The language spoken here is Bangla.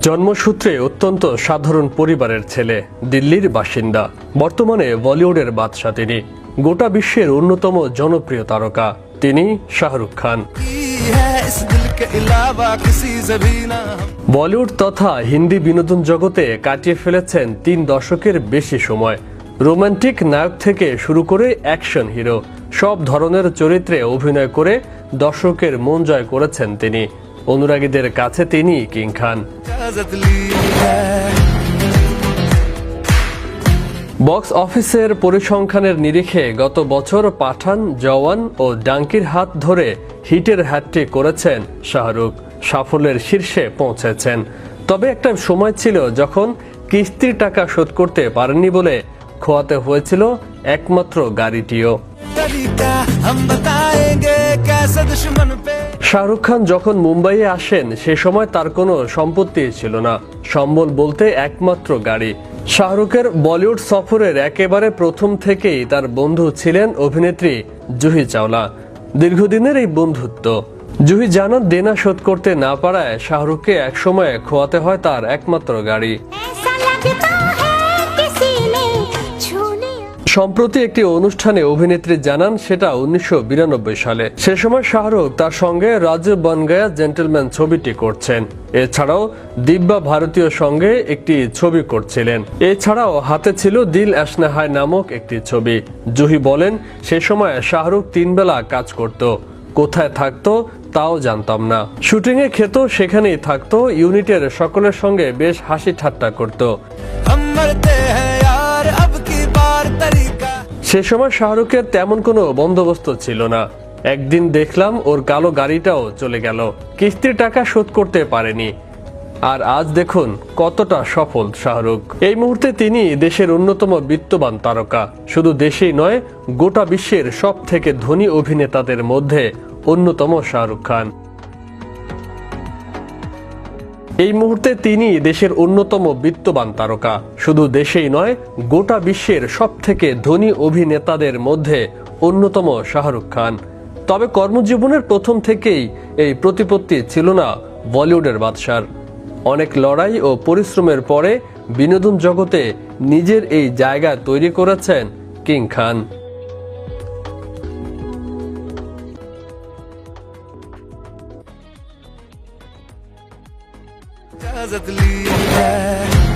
জন্মসূত্রে অত্যন্ত সাধারণ পরিবারের ছেলে, দিল্লির বাসিন্দা। বর্তমানে বলিউডের বাদশা তিনি। গোটা বিশ্বের অন্যতম জনপ্রিয় তারকা তিনি শাহরুখ খান। বলিউড তথা হিন্দি বিনোদন জগতে কাটিয়ে ফেলেছেন 3 দশকের বেশি সময়। রোমান্টিক নায়ক থেকে শুরু করে অ্যাকশন হিরো, সব ধরনের চরিত্রে অভিনয় করে দর্শকের মন জয় করেছেন তিনি। অনুরাগীদের কাছে তিনি কিং খান। বক্স অফিসের পরিসংখ্যানের নিরিখে গত বছর পাঠান, জওয়ান ও ডাঙ্কির হাত ধরে হিটের হ্যাটট্রিক করেছেন শাহরুখ। সাফল্যের শীর্ষে পৌঁছেছেন। তবে একটা সময় ছিল যখন কিস্তির টাকা শোধ করতে পারেননি বলে খোয়াতে হয়েছিল একমাত্র গাড়িটিও। শাহরুখ খান যখন মুম্বাইয়ে আসেন সে সময় তার কোনো সম্পত্তি ছিল না, সম্বল বলতে একমাত্র গাড়ি। শাহরুখের বলিউড সফরের একেবারে প্রথম থেকেই তার বন্ধু ছিলেন অভিনেত্রী জুহি চাওলা। দীর্ঘদিনের এই বন্ধুত্ব। জুহি জানান দেনা শোধ করতে না পারায় শাহরুখকে একসময় খোয়াতে হয় তার একমাত্র গাড়ি। সম্প্রতি একটি অনুষ্ঠানে অভিনেত্রী জানান সেটা 1992 সালে। সে সময় শাহরুখ তার সঙ্গে রাজু বন গয়া জেন্টলম্যান ছবিটি করছেন। এছাড়াও দিব্যা ভারতীয় সঙ্গে একটি ছবি করছিলেন। এছাড়াও হাতে ছিল দিল আশনা হায় নামক একটি ছবি। জুহি বলেন সে সময় শাহরুখ 3 বেলা কাজ করত, কোথায় থাকতো তাও জানতাম না। শুটিংয়ে খেত, সেখানেই থাকতো। ইউনিটের সকলের সঙ্গে বেশ হাসি ঠাট্টা করত। সে সময় শাহরুখের তেমন কোনো বন্দোবস্ত ছিল না। একদিন দেখলাম ওর কালো গাড়িটাও চলে গেল, কিস্তির টাকা শোধ করতে পারেনি। আর আজ দেখুন কতটা সফল শাহরুখ। এই মুহূর্তে তিনি দেশের অন্যতম বিত্তবান তারকা। শুধু দেশেই নয়, গোটা বিশ্বের সব থেকে ধনী অভিনেতাদের মধ্যে অন্যতম শাহরুখ খান। এই মুহূর্তে তিনি দেশের অন্যতম বিত্তবান তারকা। শুধু দেশেই নয়, গোটা বিশ্বের সব থেকে ধনী অভিনেতাদের মধ্যে অন্যতম শাহরুখ খান। তবে কর্মজীবনের প্রথম থেকেই এই প্রতিপত্তি ছিল না বলিউডের বাদশার। অনেক লড়াই ও পরিশ্রমের পরে বিনোদন জগতে নিজের এই জায়গা তৈরি করেছেন কিং খান। इजाज़त ली है।